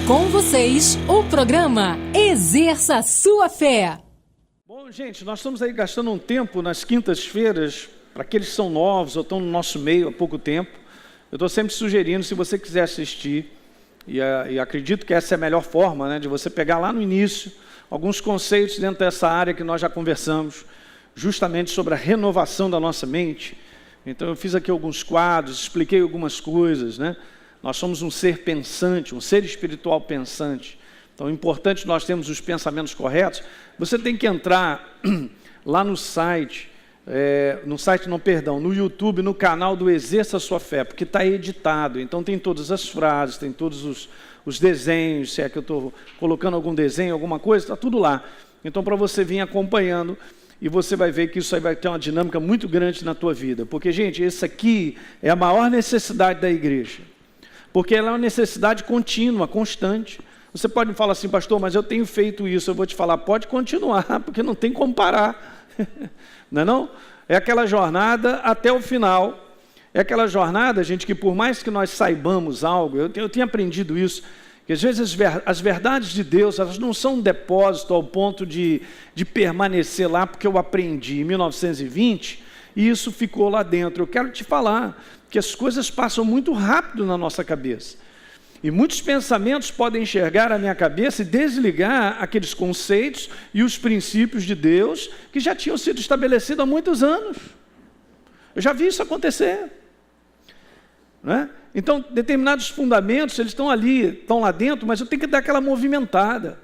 Com vocês, o programa Exerça Sua Fé. Bom, gente, nós estamos aí gastando um tempo nas quintas-feiras, para aqueles que são novos ou estão no nosso meio há pouco tempo. Eu estou sempre sugerindo, se você quiser assistir, e acredito que essa é a melhor forma, né, de você pegar lá no início alguns conceitos dentro dessa área que nós já conversamos, justamente sobre a renovação da nossa mente. Então eu fiz aqui alguns quadros, expliquei algumas coisas, né? Nós somos um ser pensante, um ser espiritual pensante. Então é importante nós termos os pensamentos corretos. Você tem que entrar lá no site, no YouTube, no canal do Exerça Sua Fé, porque está editado. Então tem todas as frases, tem todos os desenhos, se é que eu estou colocando algum desenho, alguma coisa, está tudo lá. Então para você vir acompanhando, e você vai ver que isso aí vai ter uma dinâmica muito grande na tua vida. Porque, gente, esse aqui é a maior necessidade da igreja. Porque ela é uma necessidade contínua, constante. Você pode me falar assim, pastor, mas eu tenho feito isso. Eu vou te falar, pode continuar, porque não tem como parar. Não é não? É aquela jornada até o final. É aquela jornada, gente, que por mais que nós saibamos algo, eu tenho aprendido isso, que às vezes as verdades de Deus, elas não são um depósito ao ponto de permanecer lá, porque eu aprendi em 1920, e isso ficou lá dentro. Eu quero te falar que as coisas passam muito rápido na nossa cabeça. E muitos pensamentos podem enxergar a minha cabeça e desligar aqueles conceitos e os princípios de Deus que já tinham sido estabelecidos há muitos anos. Eu já vi isso acontecer. Né? Então, determinados fundamentos, eles estão ali, estão lá dentro, mas eu tenho que dar aquela movimentada.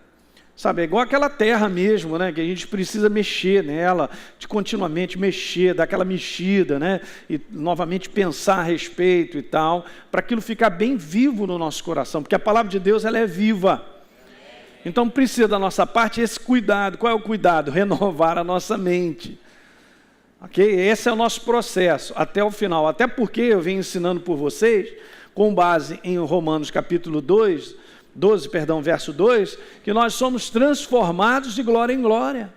Sabe, é igual aquela terra mesmo, né, que a gente precisa mexer nela, de continuamente mexer, dar aquela mexida, né, e novamente pensar a respeito e tal, para aquilo ficar bem vivo no nosso coração, porque a palavra de Deus, ela é viva. Então precisa da nossa parte esse cuidado. Qual é o cuidado? Renovar a nossa mente. Ok? Esse é o nosso processo, até o final. Até porque eu venho ensinando por vocês, com base em Romanos capítulo 12, verso 2, que nós somos transformados de glória em glória.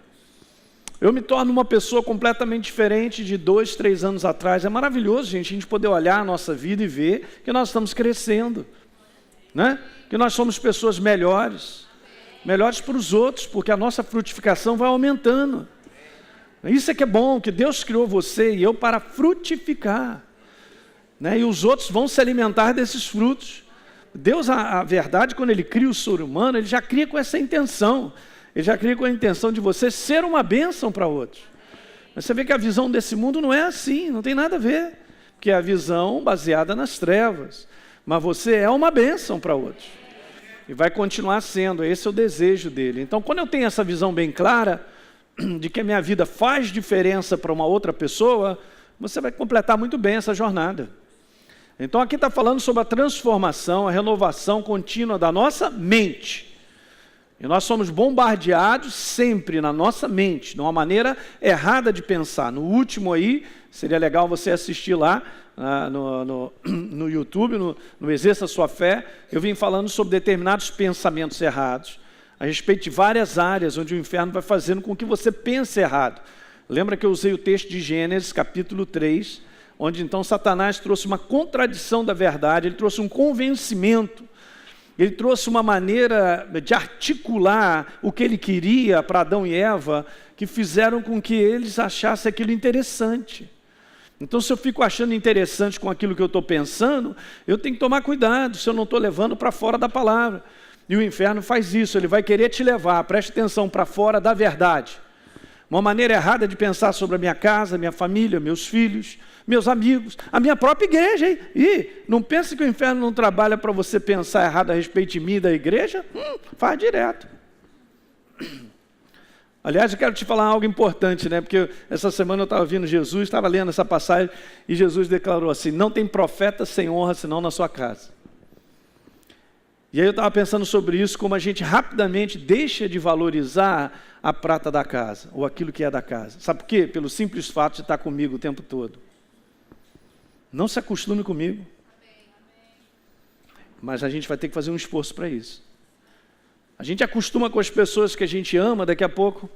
Eu me torno uma pessoa completamente diferente de 2, 3 anos atrás. É maravilhoso, gente, a gente poder olhar a nossa vida e ver que nós estamos crescendo, né? Que nós somos pessoas melhores para os outros, porque a nossa frutificação vai aumentando. Isso é que é bom, que Deus criou você e eu para frutificar, né? E os outros vão se alimentar desses frutos. Deus, a verdade, quando Ele cria o ser humano, Ele já cria com essa intenção. Ele já cria com a intenção de você ser uma bênção para outros. Mas você vê que a visão desse mundo não é assim, não tem nada a ver. Porque é a visão baseada nas trevas. Mas você é uma bênção para outros. E vai continuar sendo, esse é o desejo dele. Então, quando eu tenho essa visão bem clara, de que a minha vida faz diferença para uma outra pessoa, você vai completar muito bem essa jornada. Então aqui está falando sobre a transformação, a renovação contínua da nossa mente. E nós somos bombardeados sempre na nossa mente, de uma maneira errada de pensar. No último aí, seria legal você assistir lá no YouTube, no Exerça Sua Fé, eu vim falando sobre determinados pensamentos errados, a respeito de várias áreas onde o inferno vai fazendo com que você pense errado. Lembra que eu usei o texto de Gênesis, capítulo 3, onde então Satanás trouxe uma contradição da verdade, ele trouxe um convencimento, ele trouxe uma maneira de articular o que ele queria para Adão e Eva, que fizeram com que eles achassem aquilo interessante. Então, se eu fico achando interessante com aquilo que eu estou pensando, eu tenho que tomar cuidado, se eu não estou levando para fora da palavra. E o inferno faz isso, ele vai querer te levar, preste atenção, para fora da verdade. Uma maneira errada de pensar sobre a minha casa, minha família, meus filhos, meus amigos, a minha própria igreja. Hein? E não pense que o inferno não trabalha para você pensar errado a respeito de mim e da igreja. Faz direto. Aliás, eu quero te falar algo importante, né? Porque essa semana eu estava ouvindo Jesus, estava lendo essa passagem, e Jesus declarou assim, não tem profeta sem honra senão na sua casa. E aí eu estava pensando sobre isso, como a gente rapidamente deixa de valorizar a prata da casa, ou aquilo que é da casa. Sabe por quê? Pelo simples fato de estar comigo o tempo todo. Não se acostume comigo. Mas a gente vai ter que fazer um esforço para isso. A gente acostuma com as pessoas que a gente ama, daqui a pouco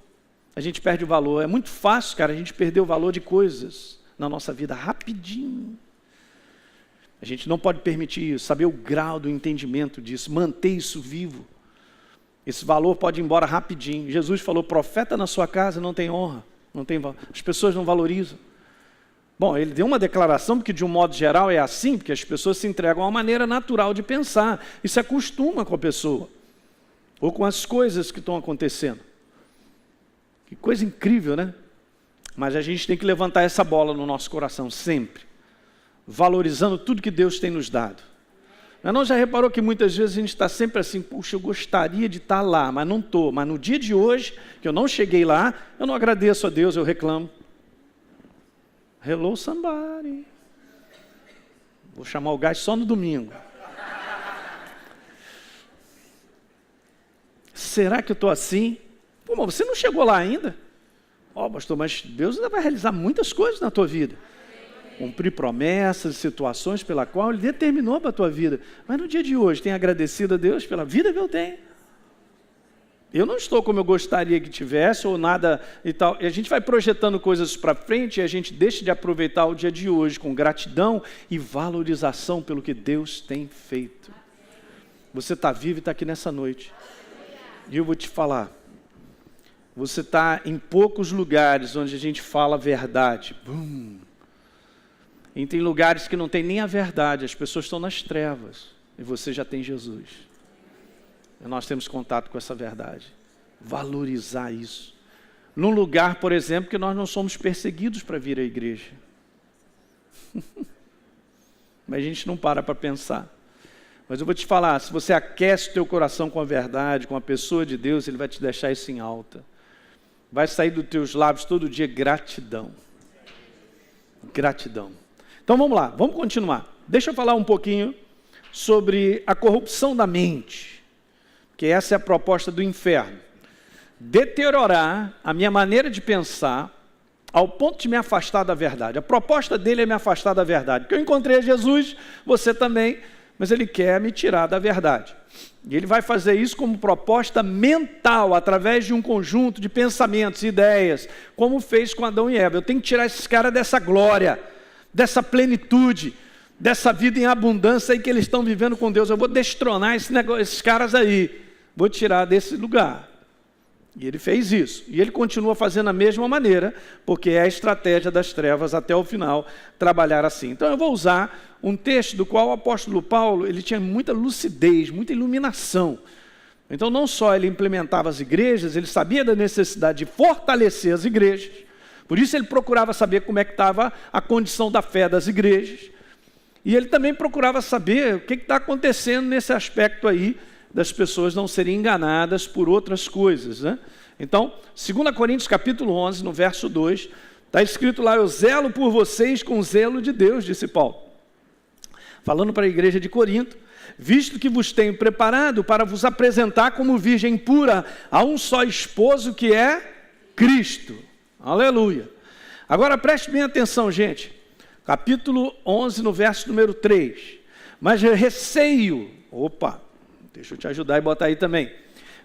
a gente perde o valor. É muito fácil, cara, a gente perder o valor de coisas na nossa vida rapidinho. A gente não pode permitir isso, saber o grau do entendimento disso, manter isso vivo. Esse valor pode ir embora rapidinho. Jesus falou, profeta na sua casa não tem honra, não tem valor. As pessoas não valorizam. Bom, ele deu uma declaração, porque de um modo geral é assim, porque as pessoas se entregam a uma maneira natural de pensar, e se acostuma com a pessoa, ou com as coisas que estão acontecendo. Que coisa incrível, né? Mas a gente tem que levantar essa bola no nosso coração sempre, valorizando tudo que Deus tem nos dado. Mas não já reparou que muitas vezes a gente está sempre assim, puxa, eu gostaria de estar lá, mas não estou. Mas no dia de hoje, que eu não cheguei lá, eu não agradeço a Deus, eu reclamo. Hello somebody. Vou chamar o gás só no domingo. Será que eu estou assim? Pô, mas você não chegou lá ainda? Ó, pastor, mas Deus ainda vai realizar muitas coisas na tua vida. Cumprir promessas, situações pela qual Ele determinou para a tua vida. Mas no dia de hoje, tem agradecido a Deus pela vida que eu tenho? Eu não estou como eu gostaria que tivesse, ou nada e tal. E a gente vai projetando coisas para frente e a gente deixa de aproveitar o dia de hoje com gratidão e valorização pelo que Deus tem feito. Você está vivo e está aqui nessa noite. E eu vou te falar. Você está em poucos lugares onde a gente fala a verdade. E tem lugares que não tem nem a verdade, as pessoas estão nas trevas. E você já tem Jesus. E nós temos contato com essa verdade. Valorizar isso. Num lugar, por exemplo, que nós não somos perseguidos para vir à igreja. Mas a gente não para pensar. Mas eu vou te falar, se você aquece o teu coração com a verdade, com a pessoa de Deus, Ele vai te deixar isso em alta. Vai sair dos teus lábios todo dia gratidão. Gratidão. Então vamos lá, vamos continuar. Deixa eu falar um pouquinho sobre a corrupção da mente, que essa é a proposta do inferno. Deteriorar a minha maneira de pensar ao ponto de me afastar da verdade. A proposta dele é me afastar da verdade. Porque eu encontrei Jesus, você também, mas ele quer me tirar da verdade. E ele vai fazer isso como proposta mental, através de um conjunto de pensamentos, ideias, como fez com Adão e Eva. Eu tenho que tirar esses caras dessa glória, dessa plenitude, dessa vida em abundância aí que eles estão vivendo com Deus. Eu vou destronar esses caras aí, vou tirar desse lugar. E ele fez isso. E ele continua fazendo da mesma maneira, porque é a estratégia das trevas até o final, trabalhar assim. Então eu vou usar um texto do qual o apóstolo Paulo, ele tinha muita lucidez, muita iluminação. Então não só ele implementava as igrejas, ele sabia da necessidade de fortalecer as igrejas. Por isso ele procurava saber como é que estava a condição da fé das igrejas. E ele também procurava saber o que está acontecendo nesse aspecto aí, das pessoas não serem enganadas por outras coisas, né? Então, 2 Coríntios capítulo 11, no verso 2, está escrito lá, eu zelo por vocês com o zelo de Deus, disse Paulo. Falando para a igreja de Corinto, visto que vos tenho preparado para vos apresentar como virgem pura a um só esposo que é Cristo. Aleluia. Agora preste bem atenção, gente. Capítulo 11, no verso número 3. Mas receio, deixa eu te ajudar e botar aí também.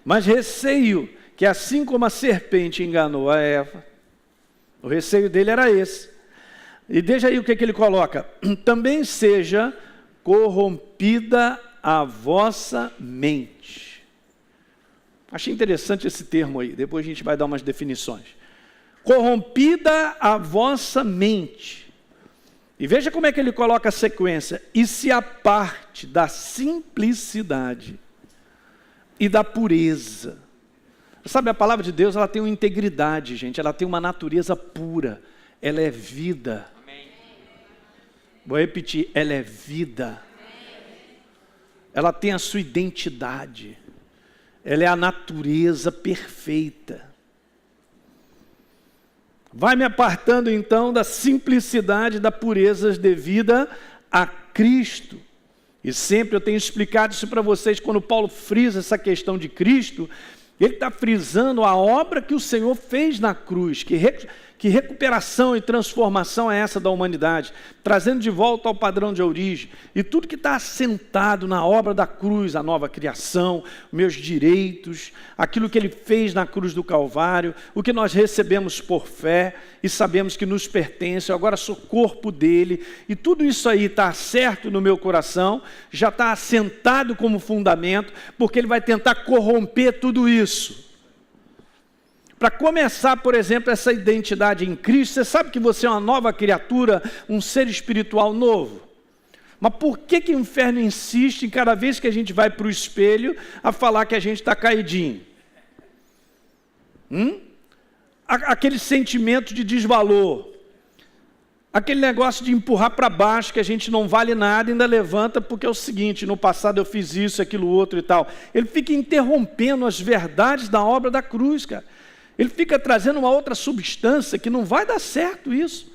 Mas receio que assim como a serpente enganou a Eva, o receio dele era esse. E veja aí o que ele coloca. Também seja corrompida a vossa mente. Achei interessante esse termo aí, depois a gente vai dar umas definições. Corrompida a vossa mente. E veja como é que ele coloca a sequência. E se aparte da simplicidade e da pureza. Sabe, a palavra de Deus, ela tem uma integridade, gente. Ela tem uma natureza pura. Ela é vida. Amém. Vou repetir. Ela é vida. Amém. Ela tem a sua identidade. Ela é a natureza perfeita. Vai me apartando então da simplicidade, da pureza devida a Cristo. E sempre eu tenho explicado isso para vocês, quando Paulo frisa essa questão de Cristo, ele está frisando a obra que o Senhor fez na cruz, que Que recuperação e transformação é essa da humanidade? Trazendo de volta ao padrão de origem. E tudo que está assentado na obra da cruz, a nova criação, meus direitos, aquilo que Ele fez na cruz do Calvário, o que nós recebemos por fé e sabemos que nos pertence, eu agora sou corpo dele. E tudo isso aí está certo no meu coração, já está assentado como fundamento, porque Ele vai tentar corromper tudo isso. Para começar, por exemplo, essa identidade em Cristo, você sabe que você é uma nova criatura, um ser espiritual novo. Mas por que o inferno insiste em cada vez que a gente vai para o espelho a falar que a gente está caidinho? Aquele sentimento de desvalor, aquele negócio de empurrar para baixo, que a gente não vale nada e ainda levanta porque é o seguinte, no passado eu fiz isso, aquilo, outro e tal. Ele fica interrompendo as verdades da obra da cruz, cara. Ele fica trazendo uma outra substância que não vai dar certo isso.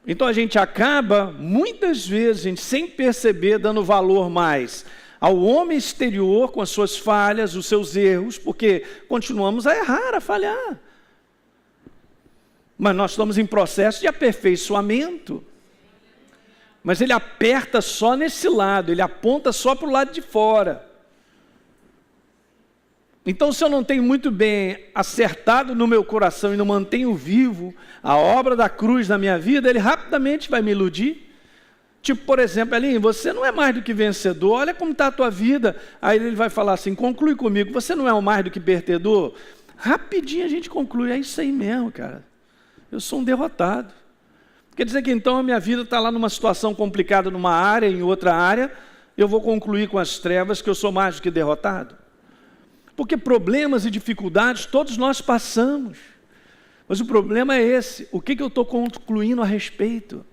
Então a gente acaba, muitas vezes, gente, sem perceber, dando valor mais ao homem exterior, com as suas falhas, os seus erros, porque continuamos a errar, a falhar. Mas nós estamos em processo de aperfeiçoamento. Mas ele aperta só nesse lado, ele aponta só para o lado de fora. Então, se eu não tenho muito bem acertado no meu coração e não mantenho vivo a obra da cruz na minha vida, ele rapidamente vai me iludir. Tipo, por exemplo, Elinho, você não é mais do que vencedor, olha como está a tua vida. Aí ele vai falar assim, conclui comigo, você não é o mais do que perdedor? Rapidinho a gente conclui, é isso aí mesmo, cara. Eu sou um derrotado. Quer dizer que então a minha vida está lá numa situação complicada numa área, em outra área, eu vou concluir com as trevas que eu sou mais do que derrotado? Porque problemas e dificuldades todos nós passamos. Mas o problema é esse. O que eu estou concluindo a respeito?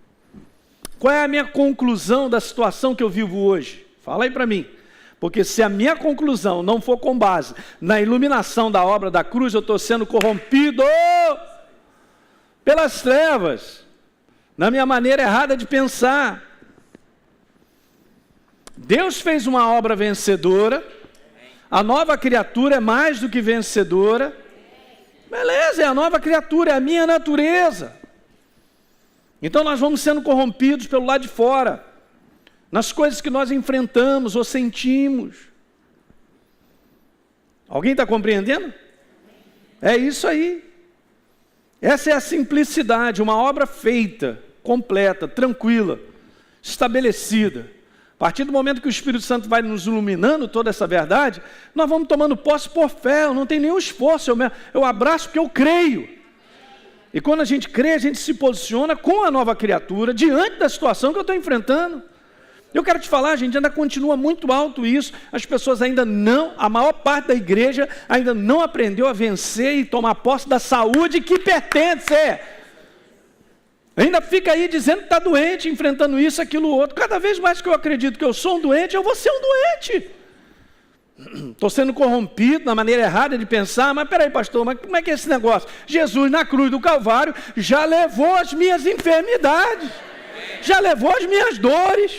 Qual é a minha conclusão da situação que eu vivo hoje? Fala aí para mim. Porque se a minha conclusão não for com base na iluminação da obra da cruz, eu estou sendo corrompido pelas trevas, na minha maneira errada de pensar. Deus fez uma obra vencedora. A nova criatura é mais do que vencedora. Beleza, é a nova criatura, é a minha natureza. Então nós vamos sendo corrompidos pelo lado de fora, nas coisas que nós enfrentamos ou sentimos. Alguém está compreendendo? É isso aí. Essa é a simplicidade, uma obra feita, completa, tranquila, estabelecida. A partir do momento que o Espírito Santo vai nos iluminando toda essa verdade, nós vamos tomando posse por fé, eu não tenho nenhum esforço, eu abraço porque eu creio. E quando a gente crê, a gente se posiciona com a nova criatura, diante da situação que eu estou enfrentando. Eu quero te falar, gente, ainda continua muito alto isso, as pessoas ainda não, a maior parte da igreja ainda não aprendeu a vencer e tomar posse da saúde que pertence. Ainda fica aí dizendo que está doente, enfrentando isso, aquilo, outro. Cada vez mais que eu acredito que eu sou um doente, eu vou ser um doente. Estou sendo corrompido na maneira errada de pensar, mas peraí, pastor, mas como é que é esse negócio? Jesus na cruz do Calvário já levou as minhas enfermidades, já levou as minhas dores.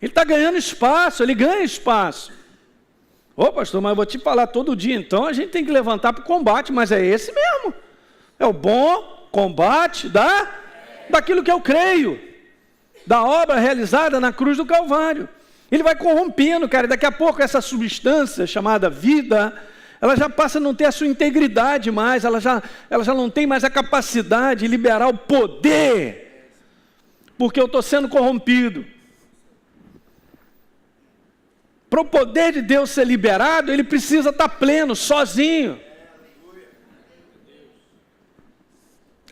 Ele está ganhando espaço, ele ganha espaço. Ô pastor, mas eu vou te falar todo dia, então a gente tem que levantar para o combate, mas é esse mesmo. É o bom combate daquilo que eu creio, da obra realizada na cruz do Calvário. Ele vai corrompendo, cara, e daqui a pouco essa substância chamada vida, ela já passa a não ter a sua integridade mais, ela já não tem mais a capacidade de liberar o poder, porque eu estou sendo corrompido. Para o poder de Deus ser liberado, ele precisa estar pleno, sozinho.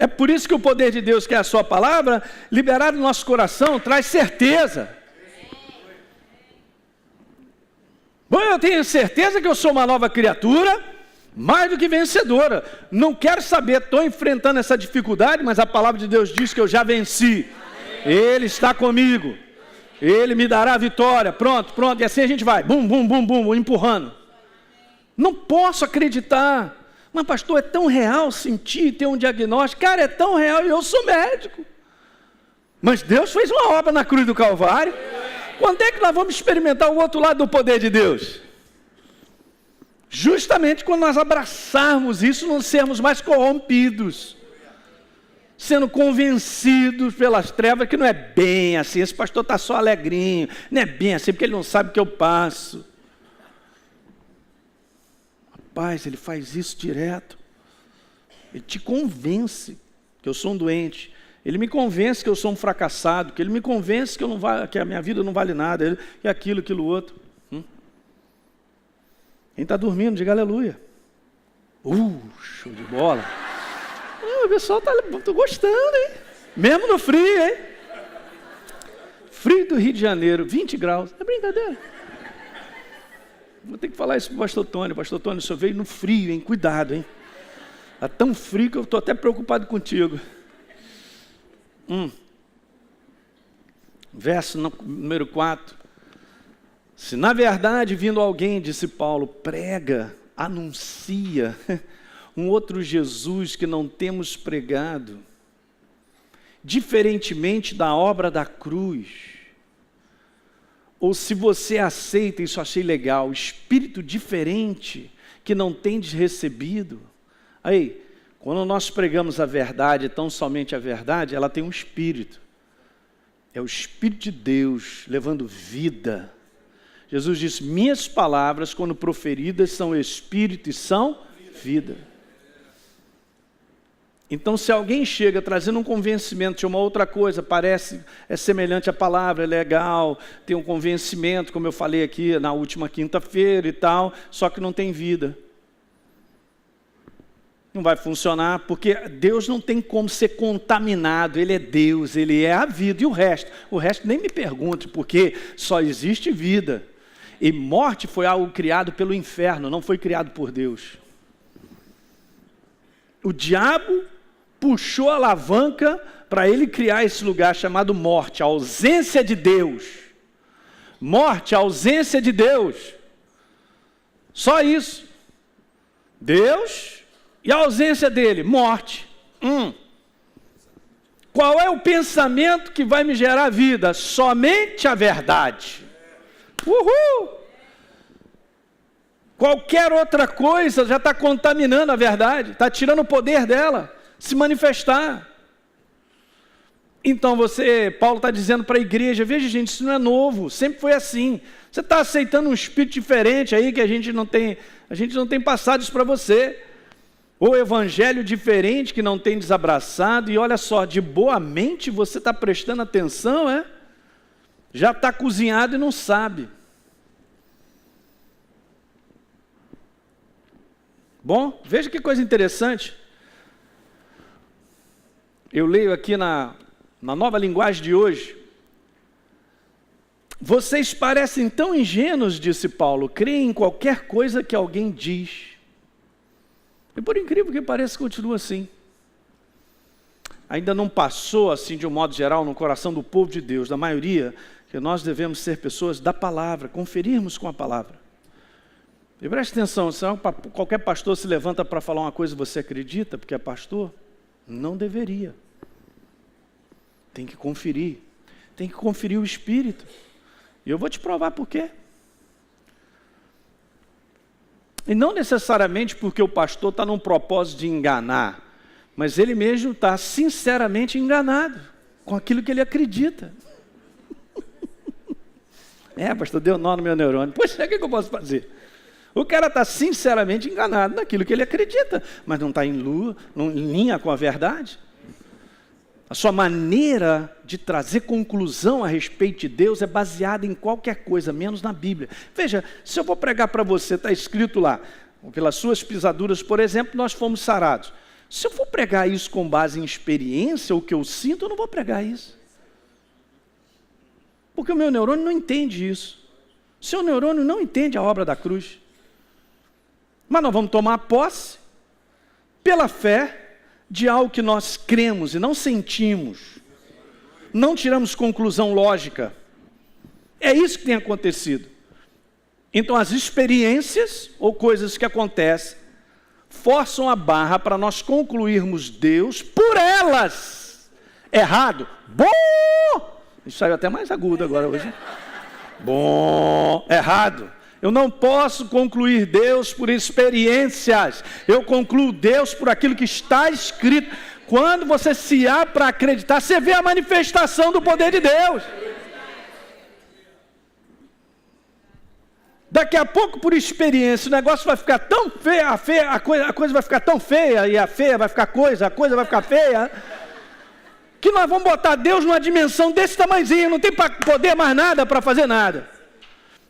É por isso que o poder de Deus, que é a sua palavra, liberado no nosso coração, traz certeza. Bom, eu tenho certeza que eu sou uma nova criatura, mais do que vencedora. Não quero saber, estou enfrentando essa dificuldade, mas a palavra de Deus diz que eu já venci. Ele está comigo. Ele me dará a vitória. Pronto, e assim a gente vai. Bum, bum, bum, bum, empurrando. Não posso acreditar. Mas pastor, é tão real sentir, ter um diagnóstico. Cara, é tão real e eu sou médico. Mas Deus fez uma obra na cruz do Calvário. Quando é que nós vamos experimentar o outro lado do poder de Deus? Justamente quando nós abraçarmos isso, não sermos mais corrompidos, sendo convencidos pelas trevas, que não é bem assim, esse pastor está só alegrinho, não é bem assim, porque ele não sabe o que eu passo. Rapaz, ele faz isso direto. Ele te convence que eu sou um doente. Ele me convence que eu sou um fracassado, que ele me convence que a minha vida não vale nada, que aquilo outro. Quem está dormindo, diga aleluia. Show de bola. O pessoal está gostando, hein? Mesmo no frio, hein? Frio do Rio de Janeiro, 20 graus. É brincadeira. Vou ter que falar isso para o pastor Tony. Pastor Tony, o senhor veio no frio, hein? Cuidado, hein? Está tão frio que eu estou até preocupado contigo. Verso número 4. Se na verdade vindo alguém, disse Paulo, prega, anuncia um outro Jesus que não temos pregado, diferentemente da obra da cruz, ou se você aceita, isso achei legal, espírito diferente que não tendes recebido. Aí, quando nós pregamos a verdade, tão somente a verdade, ela tem um espírito. É o Espírito de Deus levando vida. Jesus disse, minhas palavras, quando proferidas, são espírito e são vida. Então, se alguém chega trazendo um convencimento de uma outra coisa, parece, é semelhante à palavra, é legal, tem um convencimento, como eu falei aqui na última quinta-feira e tal, só que não tem vida. Não vai funcionar, porque Deus não tem como ser contaminado, Ele é Deus, Ele é a vida, e o resto nem me pergunte, porque só existe vida. E morte foi algo criado pelo inferno, não foi criado por Deus. O diabo puxou a alavanca para ele criar esse lugar chamado morte, a ausência de Deus. Morte, a ausência de Deus. Só isso. Deus e a ausência dele, morte. Qual é o pensamento que vai me gerar vida? Somente a verdade. Uhul! Qualquer outra coisa já está contaminando a verdade, está tirando o poder dela se manifestar. Então Paulo está dizendo para a igreja, veja gente, isso não é novo, sempre foi assim. Você está aceitando um espírito diferente aí que a gente não tem passado isso para você. Ou evangelho diferente que não tem desabraçado, e olha só, de boa mente você está prestando atenção, é? Já está cozinhado e não sabe. Bom, veja que coisa interessante. Eu leio aqui na nova linguagem de hoje. Vocês parecem tão ingênuos, disse Paulo, creem em qualquer coisa que alguém diz. E por incrível que pareça, continua assim. Ainda não passou assim de um modo geral no coração do povo de Deus, da maioria, que nós devemos ser pessoas da palavra, conferirmos com a palavra. E preste atenção, se qualquer pastor se levanta para falar uma coisa e você acredita, porque é pastor, não deveria. Tem que conferir o Espírito. E eu vou te provar por quê. E não necessariamente porque o pastor está num propósito de enganar, mas ele mesmo está sinceramente enganado com aquilo que ele acredita. Pastor, deu nó no meu neurônio. Poxa, o que eu posso fazer? O cara está sinceramente enganado naquilo que ele acredita, mas não está em linha com a verdade. A sua maneira de trazer conclusão a respeito de Deus é baseada em qualquer coisa, menos na Bíblia. Veja, se eu vou pregar para você, está escrito lá, pelas suas pisaduras, por exemplo, nós fomos sarados. Se eu for pregar isso com base em experiência, o que eu sinto, eu não vou pregar isso. Porque o meu neurônio não entende isso. O seu neurônio não entende a obra da cruz. Mas nós vamos tomar posse, pela fé, de algo que nós cremos e não sentimos. Não tiramos conclusão lógica. É isso que tem acontecido. Então as experiências ou coisas que acontecem forçam a barra para nós concluirmos Deus por elas. Errado. Bom! Isso saiu até mais agudo agora hoje. Bom, errado. Eu não posso concluir Deus por experiências. Eu concluo Deus por aquilo que está escrito. Quando você se abre para acreditar, você vê a manifestação do poder de Deus. Daqui a pouco, por experiência, o negócio vai ficar tão feio, a coisa vai ficar tão feia, e a feia vai ficar a coisa vai ficar feia, que nós vamos botar Deus numa dimensão desse tamanhozinho, não tem poder mais nada para fazer nada.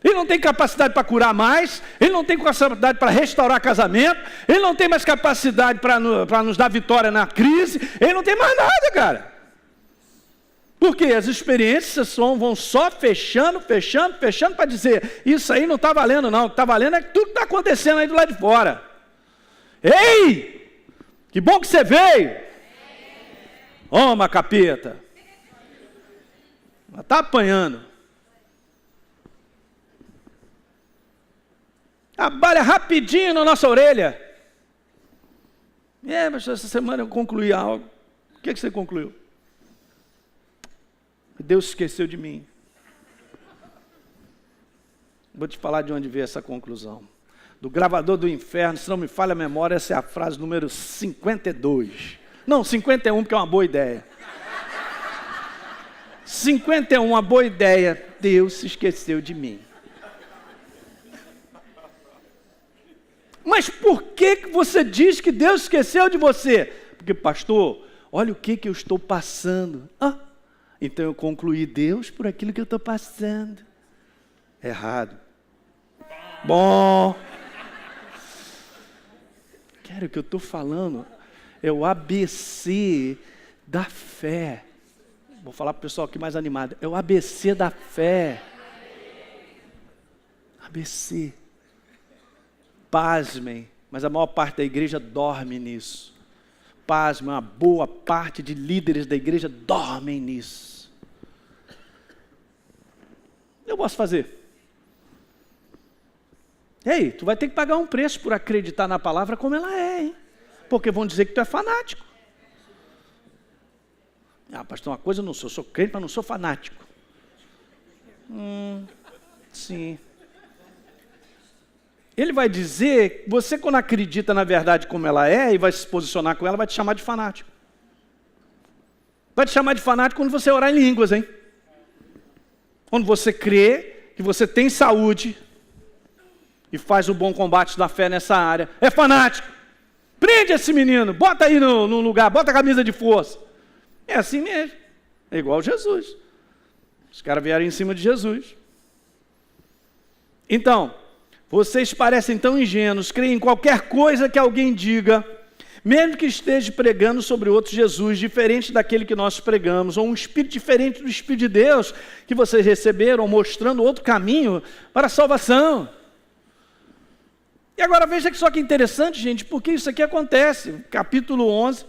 Ele não tem capacidade para curar mais, ele não tem capacidade para restaurar casamento, ele não tem mais capacidade para nos dar vitória na crise, ele não tem mais nada, cara. Porque as experiências vão só fechando para dizer, isso aí não está valendo não, o que está valendo é tudo que está acontecendo aí do lado de fora. Ei, que bom que você veio. Toma, capeta. Está apanhando. Trabalha rapidinho na nossa orelha. Mas essa semana eu concluí algo. O que você concluiu? Deus esqueceu de mim. Vou te falar de onde veio essa conclusão. Do gravador do inferno, se não me falha a memória, essa é a frase número 52. Não, 51, porque é uma boa ideia. 51, uma boa ideia. Deus se esqueceu de mim. Mas por que você diz que Deus esqueceu de você? Porque, pastor, olha o que eu estou passando. Então eu concluí Deus por aquilo que eu estou passando. Errado. Bom. Cara, o que eu estou falando é o ABC da fé. Vou falar para o pessoal aqui mais animado. É o ABC da fé. ABC. Pasmem, mas a maior parte da igreja dorme nisso. Pasmem, uma boa parte de líderes da igreja dormem nisso. Eu posso fazer. Ei, tu vai ter que pagar um preço por acreditar na palavra como ela é, hein? Porque vão dizer que tu é fanático. Pastor, uma coisa eu não sou crente, mas não sou fanático. Sim. Ele vai dizer, você quando acredita na verdade como ela é e vai se posicionar com ela, vai te chamar de fanático. Vai te chamar de fanático quando você orar em línguas, hein? Quando você crê que você tem saúde e faz o bom combate da fé nessa área, é fanático. Prende esse menino, bota aí no lugar, bota a camisa de força. É assim mesmo, é igual Jesus. Os caras vieram em cima de Jesus. Então, vocês parecem tão ingênuos, creem em qualquer coisa que alguém diga, mesmo que esteja pregando sobre outro Jesus, diferente daquele que nós pregamos, ou um espírito diferente do Espírito de Deus que vocês receberam, mostrando outro caminho para a salvação. E agora veja que só que interessante, gente, porque isso aqui acontece. Capítulo 11,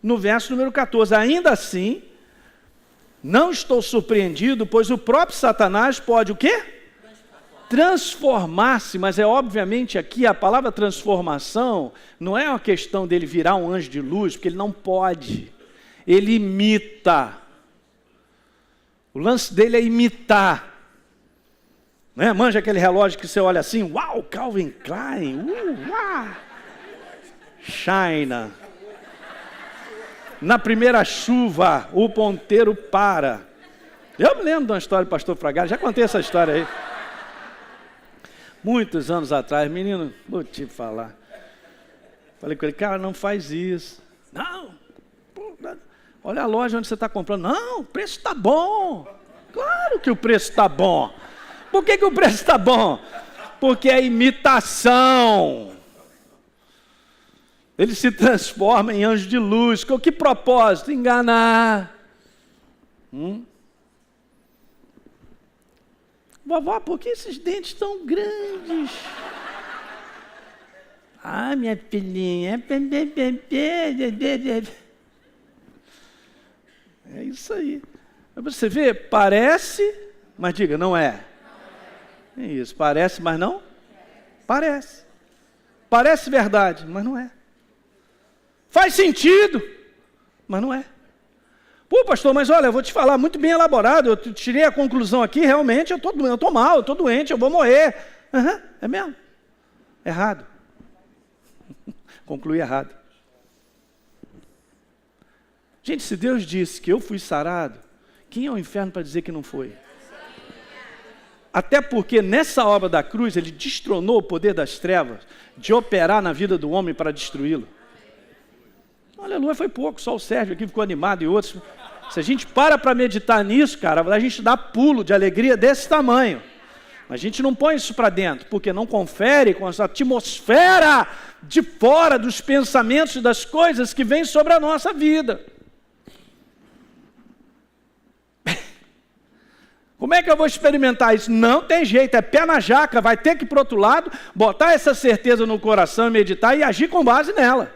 no verso número 14. Ainda assim, não estou surpreendido, pois o próprio Satanás pode o quê? Transformar-se, mas é obviamente aqui a palavra transformação não é uma questão dele virar um anjo de luz, porque ele não pode. Ele imita. O lance dele é imitar. Não é? Manja aquele relógio que você olha assim, uau, Calvin Klein, uau, China. Na primeira chuva, o ponteiro para. Eu me lembro de uma história do pastor Fragari, já contei essa história aí. Muitos anos atrás, menino, vou te falar. Falei com ele, cara, não faz isso. Não, olha a loja onde você está comprando. Não, o preço está bom. Claro que o preço está bom. Por que o preço está bom? Porque é imitação. Ele se transforma em anjo de luz. Com que propósito? Enganar. Vovó, por que esses dentes tão grandes? Minha filhinha. É isso aí. Você vê, parece, mas diga, não é. É isso, parece, mas não? Parece. Parece verdade, mas não é. Faz sentido, mas não é. Pô, pastor, mas olha, eu vou te falar, muito bem elaborado, eu tirei a conclusão aqui, realmente eu tô mal, eu tô doente, eu vou morrer. É mesmo. Errado. Conclui errado. Gente, se Deus disse que eu fui sarado, quem é o inferno para dizer que não foi? Até porque nessa obra da cruz, ele destronou o poder das trevas de operar na vida do homem para destruí-lo. Aleluia, foi pouco, só o Sérgio aqui ficou animado e outros. Se a gente para meditar nisso, cara, a gente dá pulo de alegria desse tamanho. A gente não põe isso para dentro, porque não confere com essa atmosfera de fora dos pensamentos e das coisas que vêm sobre a nossa vida. Como é que eu vou experimentar isso? Não tem jeito, é pé na jaca, vai ter que ir para o outro lado, botar essa certeza no coração e meditar e agir com base nela.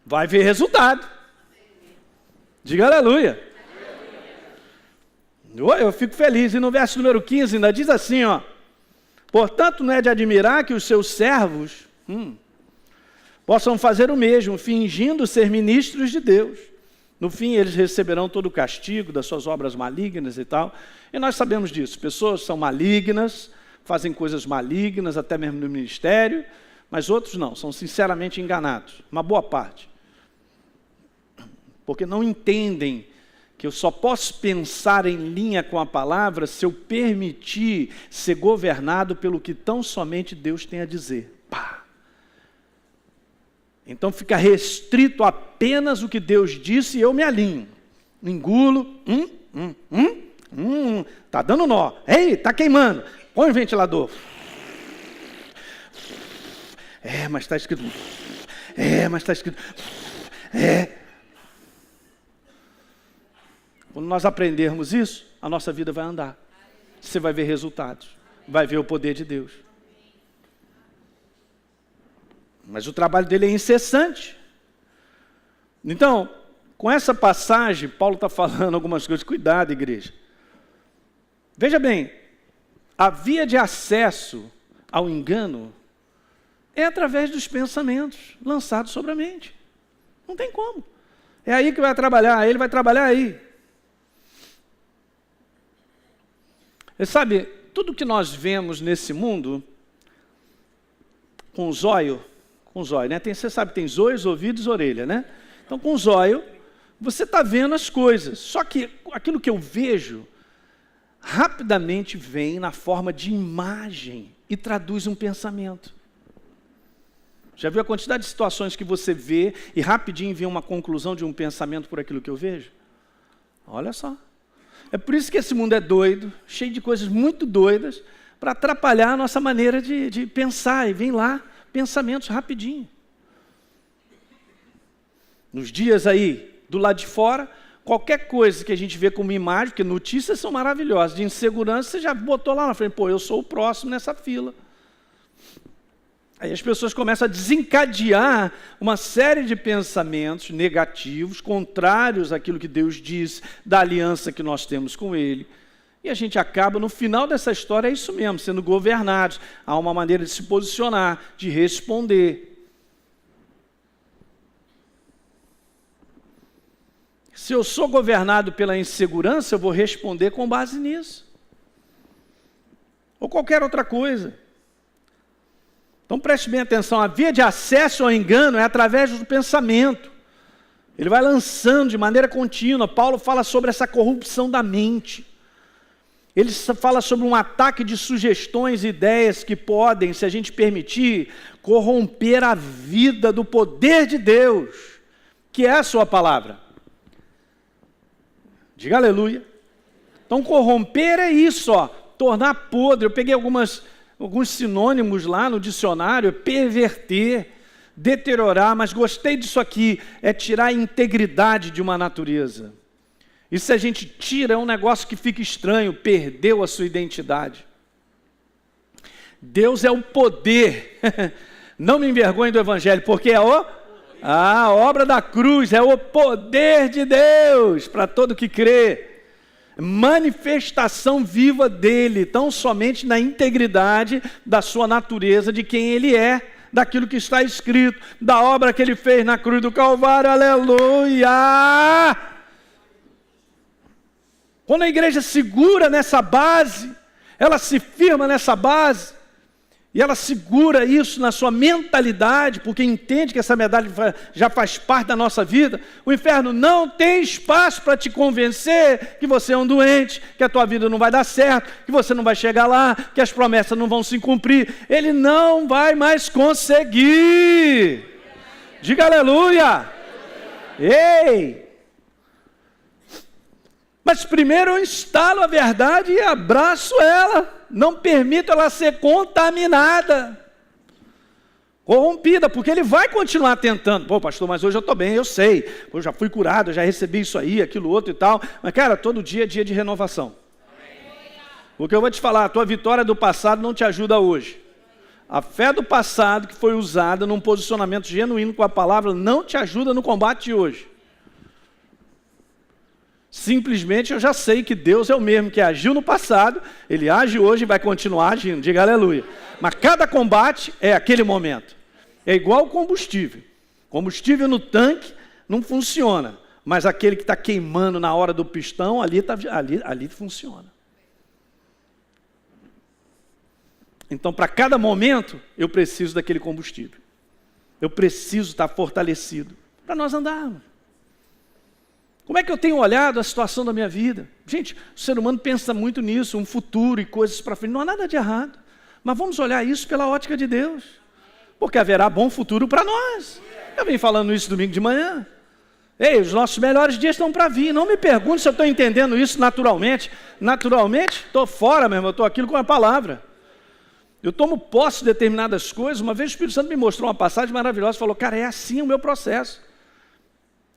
Vai ver resultado. Diga aleluia. Eu fico feliz. E no verso número 15 ainda diz assim, ó: portanto, não é de admirar que os seus servos possam fazer o mesmo, fingindo ser ministros de Deus. No fim, eles receberão todo o castigo das suas obras malignas e tal. E nós sabemos disso. Pessoas são malignas, fazem coisas malignas, até mesmo no ministério, mas outros não, são sinceramente enganados. Uma boa parte. Porque não entendem que eu só posso pensar em linha com a palavra se eu permitir ser governado pelo que tão somente Deus tem a dizer. Pá! Então fica restrito apenas o que Deus disse e eu me alinho. Engulo. Tá dando nó. Ei, tá queimando. Põe o ventilador. Mas está escrito. Mas está escrito. Quando nós aprendermos isso, a nossa vida vai andar. Você vai ver resultados. Vai ver o poder de Deus. Mas o trabalho dele é incessante. Então, com essa passagem, Paulo está falando algumas coisas. Cuidado, igreja. Veja bem, a via de acesso ao engano é através dos pensamentos lançados sobre a mente. Não tem como. É aí que vai trabalhar, ele vai trabalhar aí. Você sabe, tudo que nós vemos nesse mundo, com zóio, né? Você sabe que tem zóios, ouvidos, orelha, né? Então, com zóio, você está vendo as coisas. Só que aquilo que eu vejo, rapidamente vem na forma de imagem e traduz um pensamento. Já viu a quantidade de situações que você vê e rapidinho vem uma conclusão de um pensamento por aquilo que eu vejo? Olha só. É por isso que esse mundo é doido, cheio de coisas muito doidas, para atrapalhar a nossa maneira de pensar. E vem lá pensamentos rapidinho. Nos dias aí, do lado de fora, qualquer coisa que a gente vê como imagem, porque notícias são maravilhosas, de insegurança, você já botou lá na frente, eu sou o próximo nessa fila. Aí as pessoas começam a desencadear uma série de pensamentos negativos, contrários àquilo que Deus diz, da aliança que nós temos com Ele. E a gente acaba, no final dessa história, é isso mesmo, sendo governados. Há uma maneira de se posicionar, de responder. Se eu sou governado pela insegurança, eu vou responder com base nisso. Ou qualquer outra coisa. Então preste bem atenção, a via de acesso ao engano é através do pensamento. Ele vai lançando de maneira contínua. Paulo fala sobre essa corrupção da mente. Ele fala sobre um ataque de sugestões e ideias que podem, se a gente permitir, corromper a vida do poder de Deus, que é a sua palavra. Diga aleluia. Então corromper é isso, tornar podre. Eu peguei alguns sinônimos lá no dicionário: perverter, deteriorar, mas gostei disso aqui, é tirar a integridade de uma natureza. E se a gente tira, é um negócio que fica estranho, perdeu a sua identidade. Deus é o poder, não me envergonhe do Evangelho, porque é a obra da cruz, é o poder de Deus para todo que crê. Manifestação viva dele, tão somente na integridade da sua natureza, de quem ele é, daquilo que está escrito, da obra que ele fez na cruz do Calvário, aleluia! Quando a igreja segura nessa base, ela se firma nessa base, e ela segura isso na sua mentalidade, porque entende que essa medalha já faz parte da nossa vida. O inferno não tem espaço para te convencer que você é um doente, que a tua vida não vai dar certo, que você não vai chegar lá, que as promessas não vão se cumprir. Ele não vai mais conseguir. Diga aleluia. Ei! Mas primeiro eu instalo a verdade e abraço ela. Não permito ela ser contaminada, corrompida, porque ele vai continuar tentando. Pô, pastor, mas hoje eu estou bem, eu sei. Pô, eu já fui curado, eu já recebi isso aí, aquilo outro e tal. Mas, cara, todo dia é dia de renovação. Porque eu vou te falar, a tua vitória do passado não te ajuda hoje. A fé do passado que foi usada num posicionamento genuíno com a palavra não te ajuda no combate de hoje. Simplesmente eu já sei que Deus é o mesmo que agiu no passado, Ele age hoje e vai continuar agindo, diga aleluia. Mas cada combate é aquele momento. É igual combustível. Combustível no tanque não funciona, mas aquele que está queimando na hora do pistão, ali funciona. Então, para cada momento, eu preciso daquele combustível. Eu preciso estar fortalecido para nós andarmos. Como é que eu tenho olhado a situação da minha vida? Gente, o ser humano pensa muito nisso, um futuro e coisas para frente. Não há nada de errado. Mas vamos olhar isso pela ótica de Deus. Porque haverá bom futuro para nós. Eu venho falando isso domingo de manhã. Ei, os nossos melhores dias estão para vir. Não me pergunte se eu estou entendendo isso naturalmente. Naturalmente, estou fora mesmo, eu estou aquilo com a palavra. Eu tomo posse de determinadas coisas. Uma vez o Espírito Santo me mostrou uma passagem maravilhosa. Falou, cara, é assim o meu processo.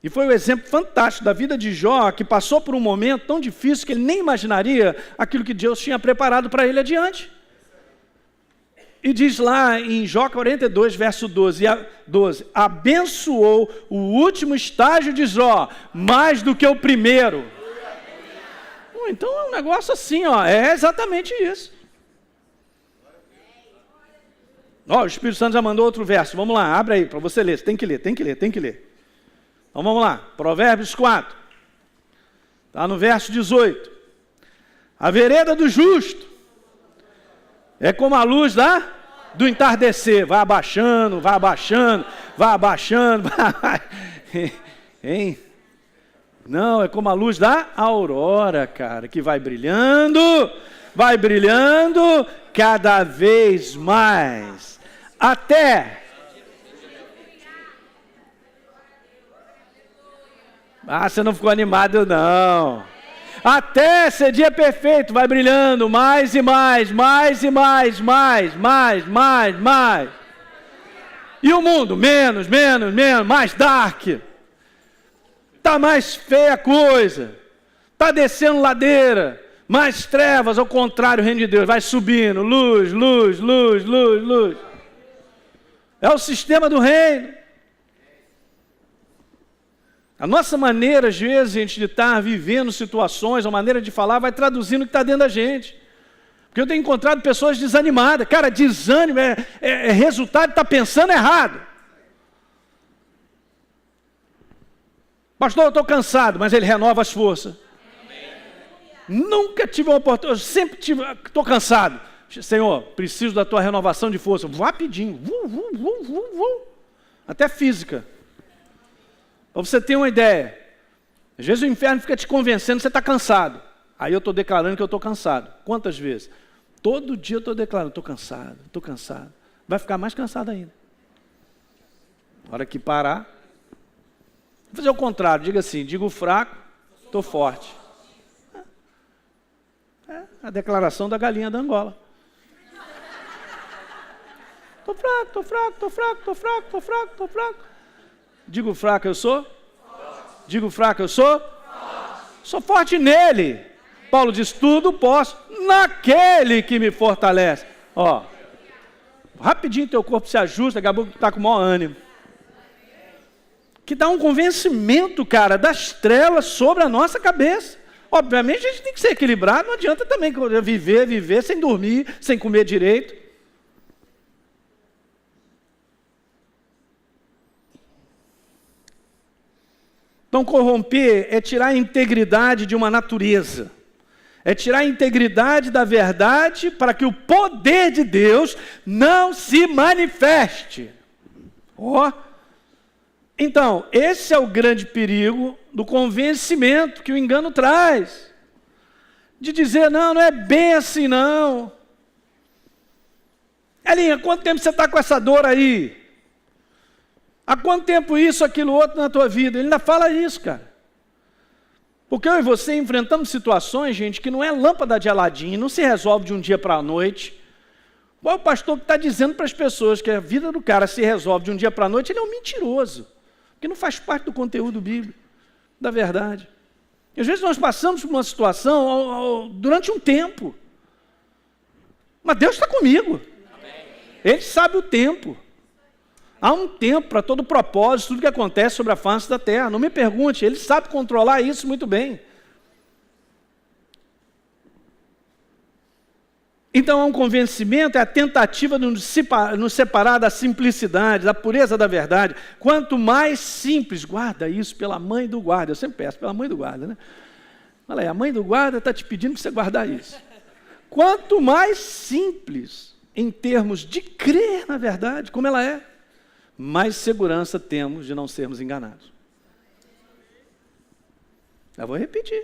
E foi um exemplo fantástico da vida de Jó, que passou por um momento tão difícil que ele nem imaginaria aquilo que Deus tinha preparado para ele adiante. E diz lá em Jó 42, verso 12, abençoou o último estágio de Jó, mais do que o primeiro. Então é um negócio assim, ó, é exatamente isso. Ó, o Espírito Santo já mandou outro verso, vamos lá, abre aí para você ler, tem que ler. Então vamos lá, Provérbios 4, está no verso 18. A vereda do justo é como a luz do entardecer, vai abaixando, hein? Não, é como a luz da aurora, cara, que vai brilhando cada vez mais, até... Ah, você não ficou animado, não. Até ser dia perfeito, vai brilhando mais e mais. E o mundo, menos, mais dark. Está mais feia a coisa. Está descendo ladeira. Mais trevas, ao contrário, o reino de Deus vai subindo. Luz. É o sistema do reino. A nossa maneira, às vezes, gente, de estar vivendo situações, a maneira de falar, vai traduzindo o que está dentro da gente. Porque eu tenho encontrado pessoas desanimadas. Cara, desânimo é resultado de estar pensando errado. Pastor, eu estou cansado, mas ele renova as forças. Nunca tive uma oportunidade, eu sempre estou cansado. Senhor, preciso da tua renovação de força. Rapidinho. Até física. Para você ter uma ideia, às vezes o inferno fica te convencendo que você está cansado. Aí eu estou declarando que eu estou cansado. Quantas vezes? Todo dia eu estou declarando, estou cansado. Vai ficar mais cansado ainda. Na hora que parar, vou fazer o contrário, diga assim, digo fraco, estou forte. É a declaração da galinha da Angola. Estou fraco. Digo fraco, eu sou? Digo fraco, eu sou? Sou forte nele. Paulo diz, tudo posso naquele que me fortalece. Ó, rapidinho teu corpo se ajusta, daqui a pouco tu está com o maior ânimo. Que dá um convencimento, cara, das trevas sobre a nossa cabeça. Obviamente a gente tem que ser equilibrado, não adianta também viver sem dormir, sem comer direito. Então, corromper é tirar a integridade de uma natureza. É tirar a integridade da verdade para que o poder de Deus não se manifeste. Então, esse é o grande perigo do convencimento que o engano traz. De dizer, não é bem assim não. Elinha, quanto tempo você está com essa dor aí? Há quanto tempo isso, aquilo, outro na tua vida? Ele ainda fala isso, cara. Porque eu e você enfrentamos situações, gente, que não é lâmpada de Aladim, não se resolve de um dia para a noite. Qual é o pastor que está dizendo para as pessoas que a vida do cara se resolve de um dia para a noite? Ele é um mentiroso, porque não faz parte do conteúdo bíblico, da verdade. E às vezes nós passamos por uma situação durante um tempo, mas Deus está comigo. Ele sabe o tempo. Há um tempo para todo propósito, tudo que acontece sobre a face da terra. Não me pergunte, ele sabe controlar isso muito bem. Então, há um convencimento, é a tentativa de nos separar da simplicidade, da pureza da verdade. Quanto mais simples, guarda isso pela mãe do guarda. Eu sempre peço, pela mãe do guarda, né? Olha aí, a mãe do guarda está te pedindo para você guardar isso. Quanto mais simples, em termos de crer na verdade, como ela é, mais segurança temos de não sermos enganados. Eu vou repetir.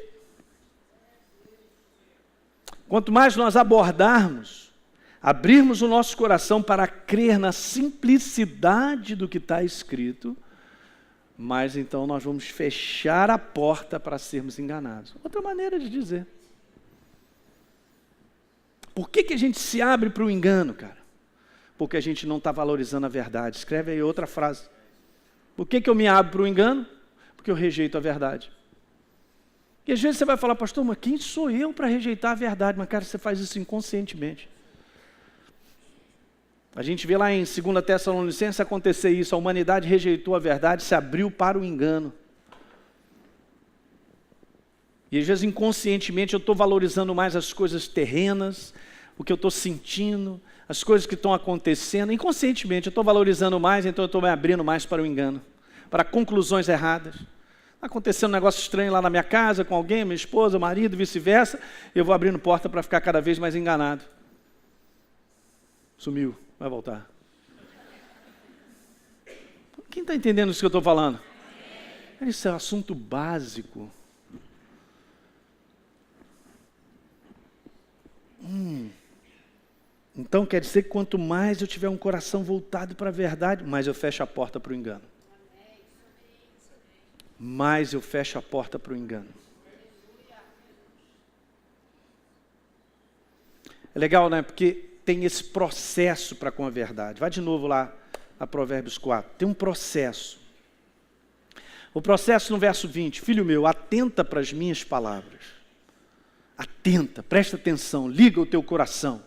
Quanto mais nós abordarmos, abrirmos o nosso coração para crer na simplicidade do que está escrito, mais então nós vamos fechar a porta para sermos enganados. Outra maneira de dizer. Por que a gente se abre para o engano, cara? Porque a gente não está valorizando a verdade. Escreve aí outra frase. Por que eu me abro para o engano? Porque eu rejeito a verdade. E às vezes você vai falar, pastor, mas quem sou eu para rejeitar a verdade? Mas cara, você faz isso inconscientemente. A gente vê lá em 2 Tessalonicenses acontecer isso. A humanidade rejeitou a verdade, se abriu para o engano. E às vezes inconscientemente eu estou valorizando mais as coisas terrenas, o que eu estou sentindo, as coisas que estão acontecendo. Inconscientemente eu estou valorizando mais, então eu estou me abrindo mais para o engano, para conclusões erradas. Está acontecendo um negócio estranho lá na minha casa, com alguém, minha esposa, marido, vice-versa, eu vou abrindo porta para ficar cada vez mais enganado. Sumiu, vai voltar. Quem está entendendo isso que eu estou falando? Isso é um assunto básico. Então quer dizer que quanto mais eu tiver um coração voltado para a verdade, mais eu fecho a porta para o engano. Mais eu fecho a porta para o engano. É legal, né? Porque tem esse processo para com a verdade. Vai de novo lá a Provérbios 4. Tem um processo. O processo no verso 20. Filho meu, atenta para as minhas palavras. Atenta, presta atenção, liga o teu coração.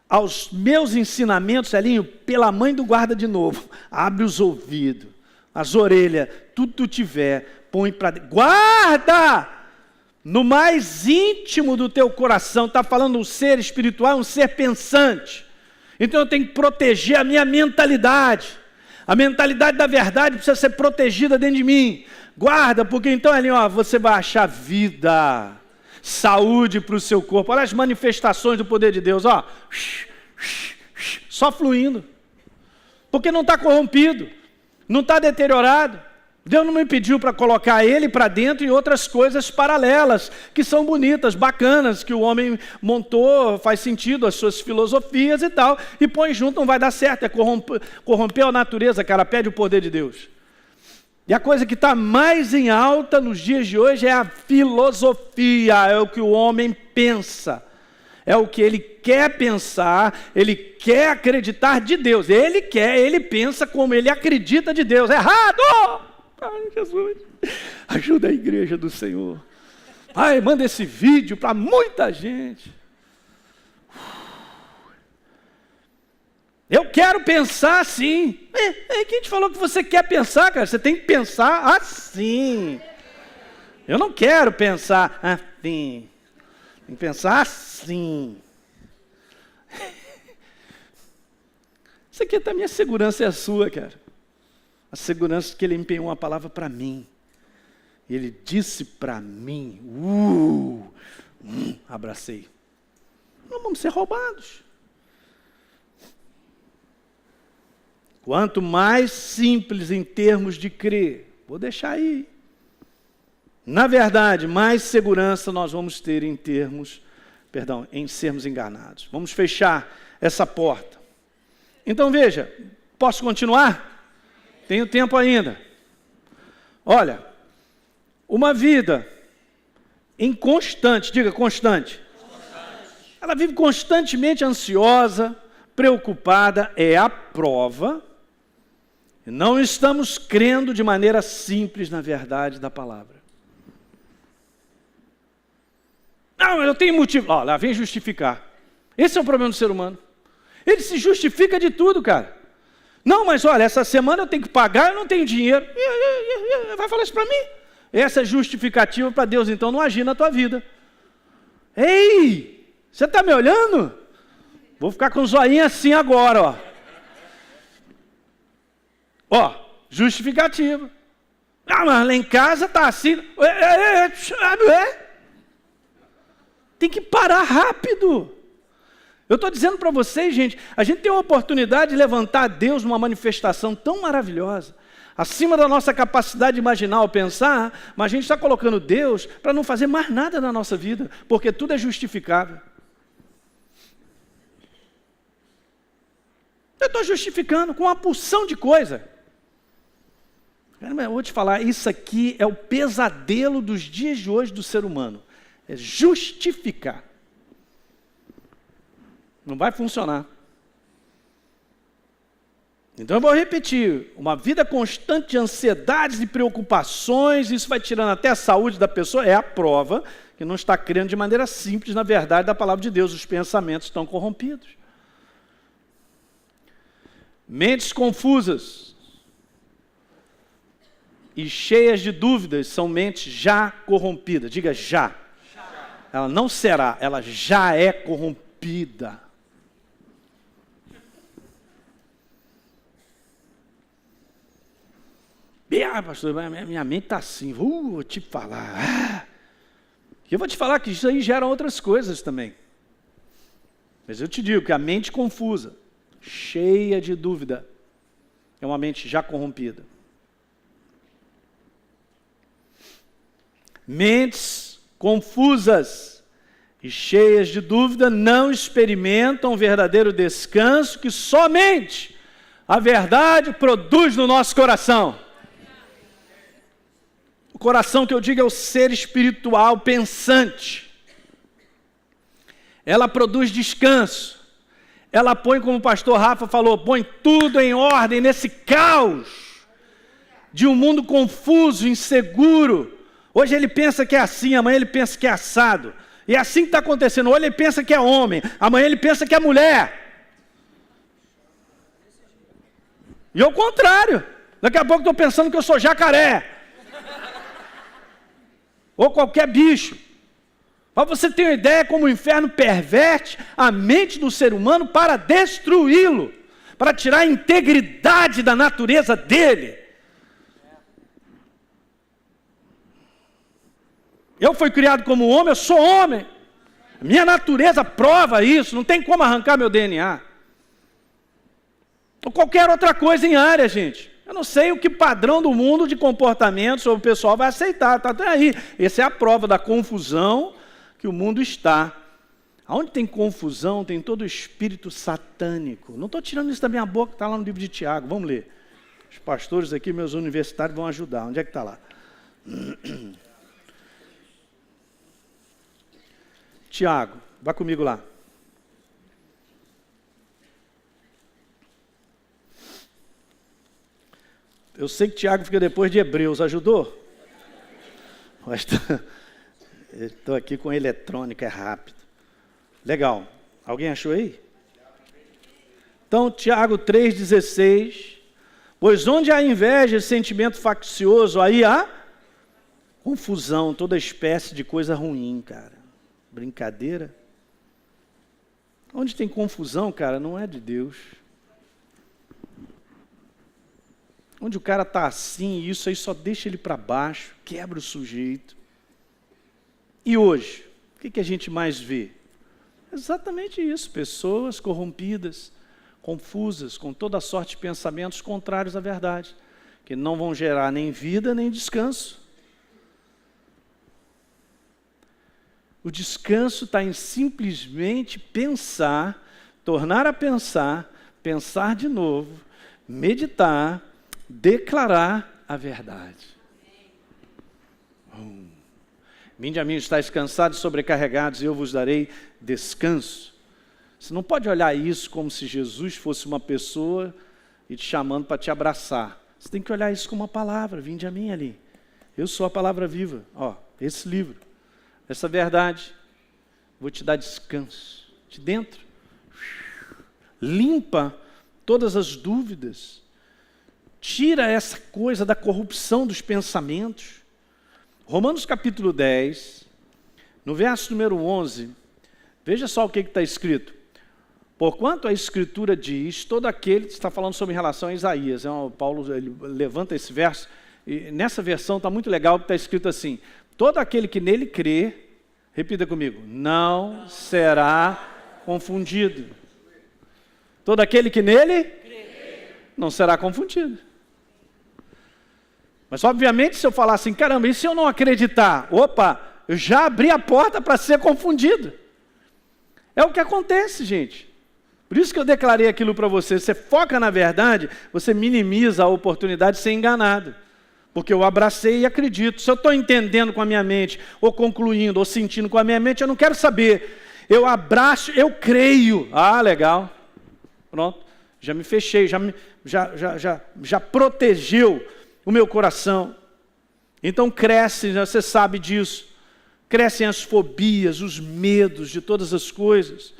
Aos meus ensinamentos, Elinho, pela mãe do guarda de novo. Abre os ouvidos, as orelhas, tudo que tu tiver, põe para dentro. Guarda! No mais íntimo do teu coração. Está falando um ser espiritual, um ser pensante. Então eu tenho que proteger a minha mentalidade. A mentalidade da verdade precisa ser protegida dentro de mim. Guarda, porque então, Elinho, você vai achar vida, saúde para o seu corpo. Olha as manifestações do poder de Deus, só fluindo, porque não está corrompido, não está deteriorado. Deus não me pediu para colocar ele para dentro e outras coisas paralelas, que são bonitas, bacanas, que o homem montou, faz sentido, as suas filosofias e tal, e põe junto, não vai dar certo, é corromper a natureza, cara, pede o poder de Deus. E a coisa que está mais em alta nos dias de hoje é a filosofia, é o que o homem pensa, é o que ele quer pensar, ele quer acreditar de Deus, ele pensa como ele acredita de Deus. Errado! Ai, Jesus, ajuda a igreja do Senhor. Ai, manda esse vídeo para muita gente. Eu quero pensar assim. Quem te falou que você quer pensar, cara? Você tem que pensar assim. Eu não quero pensar assim. Tem que pensar assim. Isso aqui é a minha segurança, é a sua, cara. A segurança que ele empenhou uma palavra para mim. Ele disse para mim, Abracei. Não vamos ser roubados. Quanto mais simples em termos de crer, vou deixar aí. Na verdade, mais segurança nós vamos ter em sermos enganados. Vamos fechar essa porta. Então veja, posso continuar? Tenho tempo ainda. Olha, uma vida em constante, diga constante. Ela vive constantemente ansiosa, preocupada, é a prova. Não estamos crendo de maneira simples na verdade da palavra. Não, eu tenho motivo. Ó, lá vem justificar. Esse é o problema do ser humano. Ele se justifica de tudo, cara. Não, mas olha, essa semana eu tenho que pagar, eu não tenho dinheiro. Vai falar isso para mim? Essa é justificativa para Deus, então, não agir na tua vida. Ei, você está me olhando? Vou ficar com o zoinho assim agora, ó. Ó, justificativa. Ah, mas lá em casa está assim. Tem que parar rápido. Eu estou dizendo para vocês, gente, a gente tem a oportunidade de levantar a Deus numa manifestação tão maravilhosa, acima da nossa capacidade de imaginar ou pensar, mas a gente está colocando Deus para não fazer mais nada na nossa vida, porque tudo é justificável. Eu estou justificando com uma porção de coisa. Eu vou te falar, isso aqui é o pesadelo dos dias de hoje do ser humano. É justificar. Não vai funcionar. Então eu vou repetir, uma vida constante de ansiedades e preocupações, isso vai tirando até a saúde da pessoa, é a prova que não está crendo de maneira simples na verdade da palavra de Deus, os pensamentos estão corrompidos. Mentes confusas e cheias de dúvidas são mentes já corrompidas, diga já. Ela não será, ela já é corrompida. Ah, pastor, minha mente está assim, vou te falar. Eu vou te falar que isso aí gera outras coisas também. Mas eu te digo que a mente confusa, cheia de dúvida, é uma mente já corrompida. Mentes confusas e cheias de dúvida não experimentam o verdadeiro descanso que somente a verdade produz no nosso coração. O coração que eu digo é o ser espiritual pensante. Ela produz descanso. Ela põe, como o pastor Rafa falou, põe tudo em ordem nesse caos de um mundo confuso, inseguro. Hoje ele pensa que é assim, amanhã ele pensa que é assado. E é assim que está acontecendo. Hoje ele pensa que é homem, amanhã ele pensa que é mulher. E ao contrário. Daqui a pouco estou pensando que eu sou jacaré. Ou qualquer bicho. Para você ter uma ideia como o inferno perverte a mente do ser humano para destruí-lo, para tirar a integridade da natureza dele. Eu fui criado como homem, eu sou homem. Minha natureza prova isso, não tem como arrancar meu DNA. Ou qualquer outra coisa em área, gente. Eu não sei o que padrão do mundo de comportamento o pessoal vai aceitar, está até aí. Essa é a prova da confusão que o mundo está. Onde tem confusão, tem todo o espírito satânico. Não estou tirando isso da minha boca, está lá no livro de Tiago, vamos ler. Os pastores aqui, meus universitários, vão ajudar. Onde é que está lá? Tiago, vá comigo lá. Eu sei que Tiago fica depois de Hebreus, ajudou? Estou aqui com eletrônica, é rápido. Legal. Alguém achou aí? Então, Tiago 3,16. Pois onde há inveja e sentimento faccioso, aí há confusão, toda espécie de coisa ruim, cara. Brincadeira. Onde tem confusão, cara, não é de Deus. Onde o cara está assim, isso aí só deixa ele para baixo, quebra o sujeito. E hoje, O que a gente mais vê? Exatamente isso, pessoas corrompidas, confusas, com toda sorte de pensamentos contrários à verdade, que não vão gerar nem vida nem descanso. O descanso está em simplesmente pensar, tornar a pensar, pensar de novo, meditar, declarar a verdade. Vinde a mim, estáis cansados e sobrecarregados, e eu vos darei descanso. Você não pode olhar isso como se Jesus fosse uma pessoa e te chamando para te abraçar. Você tem que olhar isso como uma palavra. Vinde a mim ali. Eu sou a palavra viva. Ó, esse livro, essa verdade. Vou te dar descanso. De dentro. Limpa todas as dúvidas. Tira essa coisa da corrupção dos pensamentos. Romanos capítulo 10, no verso número 11, veja só o que está escrito. Porquanto a Escritura diz, todo aquele, está falando sobre relação a Isaías, Paulo ele levanta esse verso, e nessa versão está muito legal, está escrito assim, todo aquele que nele crê, repita comigo, não será confundido. Todo aquele que nele não será confundido. Mas, obviamente, se eu falar assim, caramba, e se eu não acreditar? Opa, eu já abri a porta para ser confundido. É o que acontece, gente. Por isso que eu declarei aquilo para você. Você foca na verdade, você minimiza a oportunidade de ser enganado. Porque eu abracei e acredito. Se eu estou entendendo com a minha mente, ou concluindo, ou sentindo com a minha mente, eu não quero saber. Eu abraço, eu creio. Ah, legal. Pronto. Já me fechei, já protegeu o meu coração. Então cresce, você sabe disso. Crescem as fobias, os medos de todas as coisas.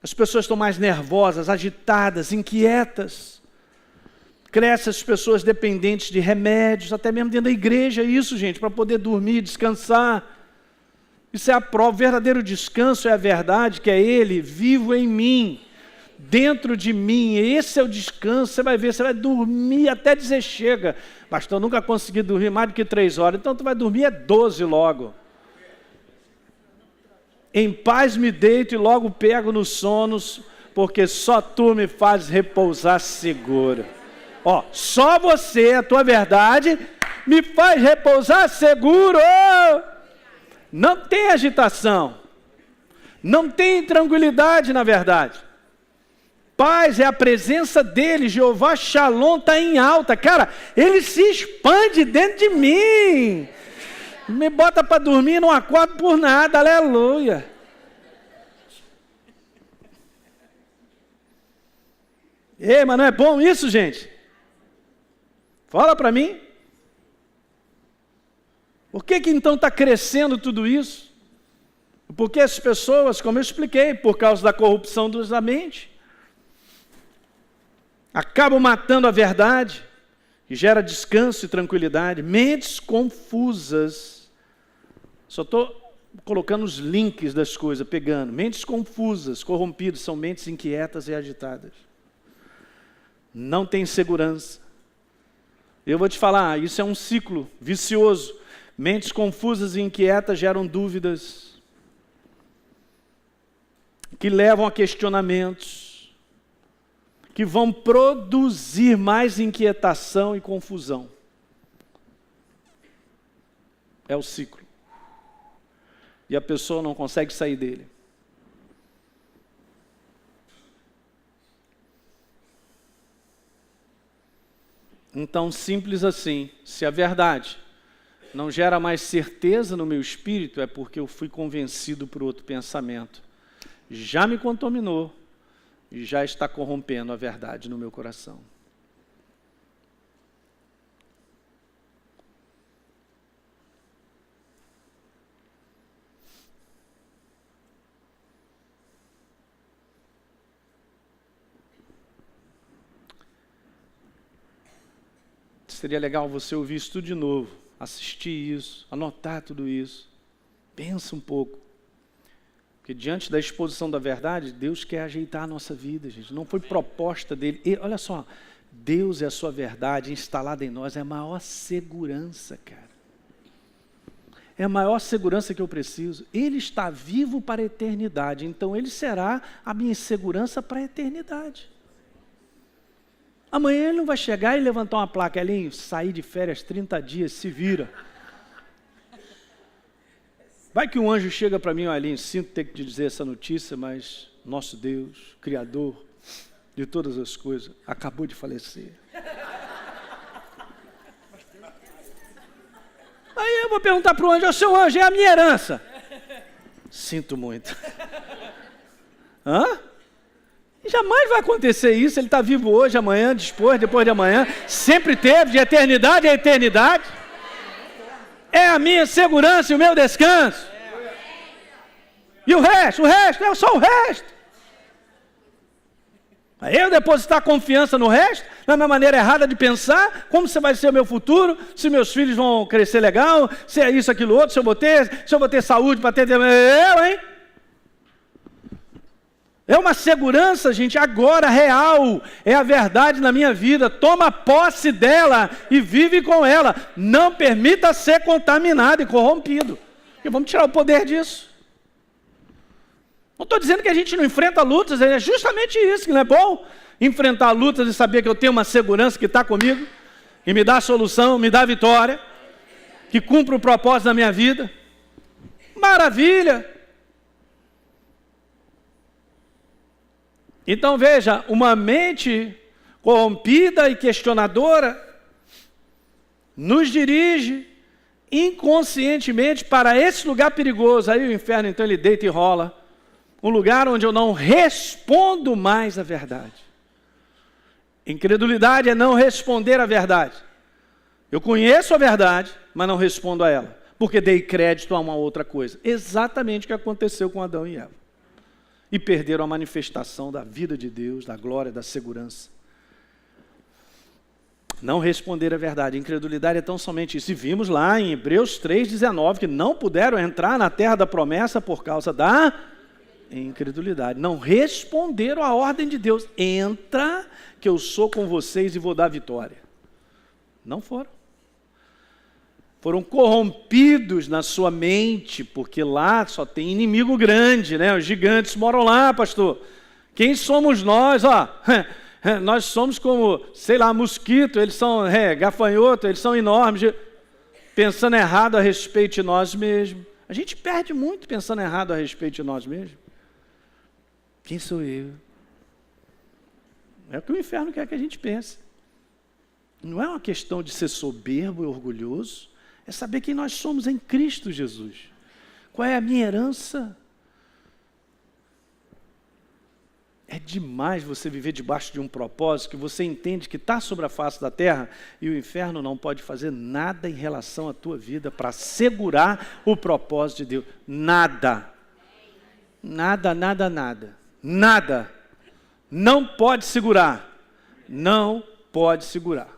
As pessoas estão mais nervosas, agitadas, inquietas. Crescem as pessoas dependentes de remédios, até mesmo dentro da igreja, isso, gente, para poder dormir, descansar. Isso é a prova. O verdadeiro descanso é a verdade, que é Ele vivo em mim, dentro de mim. Esse é o descanso. Você vai ver, você vai dormir até dizer chega. Pastor, eu nunca consegui dormir mais do que 3 horas. Então tu vai dormir 12 logo. Em paz me deito e logo pego nos sonos, porque só tu me fazes repousar seguro. Ó, só você, a tua verdade, me faz repousar seguro. Não tem agitação. Não tem tranquilidade na verdade. Paz é a presença dele, Jeová Shalom está em alta. Cara, ele se expande dentro de mim. Me bota para dormir, não acordo por nada, aleluia. Ei, mas não é bom isso, gente? Fala para mim. Por que então está crescendo tudo isso? Porque as pessoas, como eu expliquei, por causa da corrupção da mente, acabam matando a verdade, que gera descanso e tranquilidade. Mentes confusas. Só estou colocando os links das coisas, pegando. Mentes confusas, corrompidas, são mentes inquietas e agitadas. Não tem segurança. Eu vou te falar, isso é um ciclo vicioso. Mentes confusas e inquietas geram dúvidas, que levam a questionamentos, que vão produzir mais inquietação e confusão. É o ciclo. E a pessoa não consegue sair dele. Então, simples assim, se a verdade não gera mais certeza no meu espírito, é porque eu fui convencido por outro pensamento. Já me contaminou e já está corrompendo a verdade no meu coração. Seria legal você ouvir isso tudo de novo, assistir isso, anotar tudo isso. Pensa um pouco. Porque diante da exposição da verdade, Deus quer ajeitar a nossa vida, gente. Não foi proposta dele. E, olha só, Deus é a sua verdade instalada em nós, é a maior segurança, cara. é a maior segurança que eu preciso. Ele está vivo para a eternidade, então Ele será a minha segurança para a eternidade. Amanhã Ele não vai chegar e levantar uma placa, Elinho, sair de férias 30 dias, se vira. Vai que um anjo chega para mim, Elinho, sinto ter que te dizer essa notícia, mas nosso Deus, Criador de todas as coisas, acabou de falecer. Aí eu vou perguntar para o anjo, seu anjo, é a minha herança. Sinto muito. Hã? Jamais vai acontecer isso, ele está vivo hoje, amanhã, depois de amanhã, sempre teve, de eternidade a eternidade. É a minha segurança e o meu descanso. E o resto é só o resto. Aí eu depositar confiança no resto, na minha maneira errada de pensar, como você vai ser o meu futuro, se meus filhos vão crescer legal, se é isso, aquilo, outro, se eu vou ter saúde para ter... hein? É uma segurança, gente, agora, real, é a verdade na minha vida, toma posse dela e vive com ela, não permita ser contaminado e corrompido, e vamos tirar o poder disso. Não estou dizendo que a gente não enfrenta lutas, é justamente isso, que não é bom enfrentar lutas e saber que eu tenho uma segurança que está comigo, e me dá a solução, me dá a vitória, que cumpre o propósito da minha vida. Maravilha! Então veja, uma mente corrompida e questionadora nos dirige inconscientemente para esse lugar perigoso. Aí o inferno então ele deita e rola. Um lugar onde eu não respondo mais a verdade. Incredulidade é não responder a verdade. Eu conheço a verdade, mas não respondo a ela, porque dei crédito a uma outra coisa. Exatamente o que aconteceu com Adão e Eva. E perderam a manifestação da vida de Deus, da glória, da segurança. Não responder a verdade. Incredulidade é tão somente isso. E vimos lá em Hebreus 3,19 que não puderam entrar na terra da promessa por causa da incredulidade. Não responderam à ordem de Deus. Entra, que eu sou com vocês e vou dar vitória. Não foram. Foram corrompidos na sua mente, porque lá só tem inimigo grande, né? Os gigantes moram lá, pastor. Quem somos nós? Nós somos como, sei lá, mosquito, eles são gafanhoto, eles são enormes. Pensando errado a respeito de nós mesmos. A gente perde muito pensando errado a respeito de nós mesmos. Quem sou eu? É o que o inferno quer que a gente pense. Não é uma questão de ser soberbo e orgulhoso, é saber quem nós somos em Cristo Jesus. Qual é a minha herança? É demais você viver debaixo de um propósito que você entende que está sobre a face da terra e o inferno não pode fazer nada em relação à tua vida para segurar o propósito de Deus. Nada. Nada, nada, nada. Nada. Não pode segurar. Não pode segurar.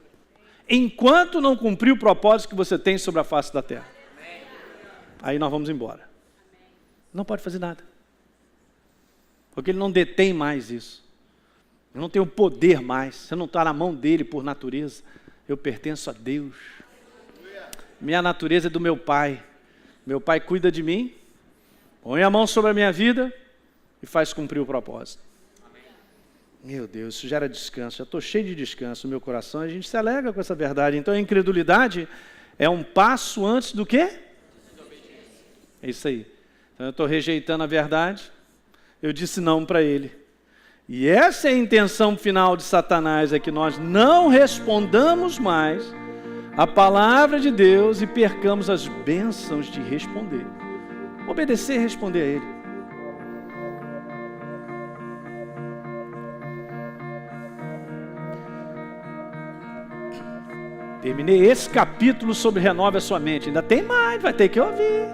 Enquanto não cumprir o propósito que você tem sobre a face da terra. Aí nós vamos embora. Não pode fazer nada. Porque ele não detém mais isso. Eu não tenho poder mais. Você não está na mão dele por natureza. Eu pertenço a Deus. Minha natureza é do meu Pai. Meu Pai cuida de mim, põe a mão sobre a minha vida e faz cumprir o propósito. Meu Deus, isso gera descanso. Já estou cheio de descanso no meu coração. A gente se alegra com essa verdade. Então a incredulidade é um passo antes do quê? É isso aí. Então eu estou rejeitando a verdade. Eu disse não para ele. E essa é a intenção final de Satanás, é que nós não respondamos mais a palavra de Deus e percamos as bênçãos de responder. Obedecer e responder a ele. Terminei esse capítulo sobre renove a sua mente. Ainda tem mais, vai ter que ouvir.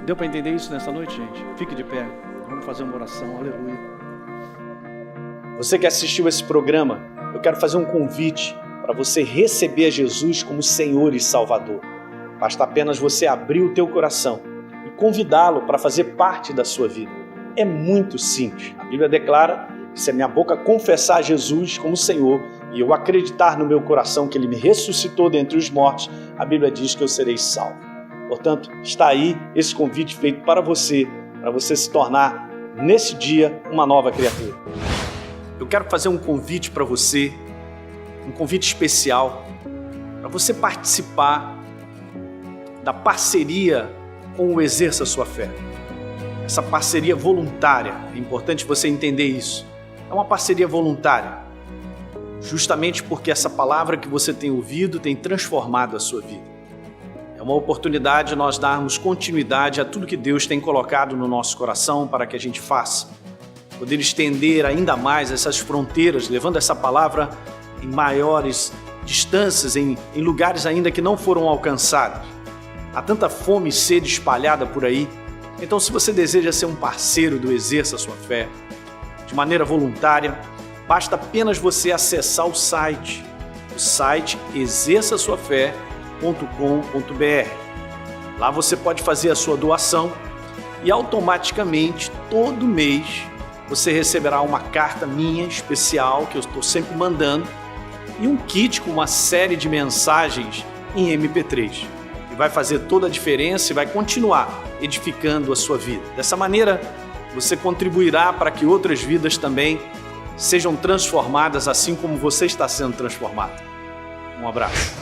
Deu para entender isso nessa noite, gente? Fique de pé. Vamos fazer uma oração. Aleluia. Você que assistiu esse programa, eu quero fazer um convite para você receber Jesus como Senhor e Salvador. Basta apenas você abrir o teu coração e convidá-lo para fazer parte da sua vida. É muito simples. A Bíblia declara que se a minha boca confessar Jesus como Senhor e eu acreditar no meu coração que Ele me ressuscitou dentre os mortos, a Bíblia diz que eu serei salvo. Portanto, está aí esse convite feito para você se tornar, nesse dia, uma nova criatura. Eu quero fazer um convite para você, um convite especial, para você participar da parceria com o Exerça Sua Fé. Essa parceria voluntária, é importante você entender isso. É uma parceria voluntária, justamente porque essa palavra que você tem ouvido tem transformado a sua vida. É uma oportunidade de nós darmos continuidade a tudo que Deus tem colocado no nosso coração para que a gente faça. Poder estender ainda mais essas fronteiras, levando essa palavra em maiores distâncias, em lugares ainda que não foram alcançados. Há tanta fome e sede espalhada por aí. Então, se você deseja ser um parceiro do Exerça Sua Fé, de maneira voluntária, basta apenas você acessar o site exerçasuafé.com.br. Lá você pode fazer a sua doação e automaticamente, todo mês, você receberá uma carta minha especial, que eu estou sempre mandando, e um kit com uma série de mensagens em MP3. E vai fazer toda a diferença e vai continuar edificando a sua vida. Dessa maneira, você contribuirá para que outras vidas também sejam transformadas assim como você está sendo transformado. Um abraço.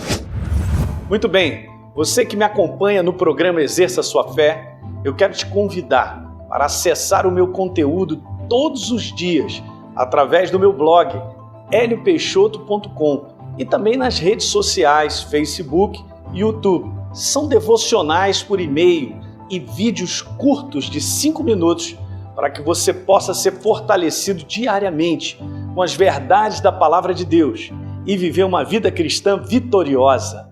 Muito bem, você que me acompanha no programa Exerça Sua Fé, eu quero te convidar para acessar o meu conteúdo todos os dias através do meu blog heliopeixoto.com e também nas redes sociais, Facebook e YouTube. São devocionais por e-mail e vídeos curtos de 5 minutos para que você possa ser fortalecido diariamente com as verdades da Palavra de Deus e viver uma vida cristã vitoriosa.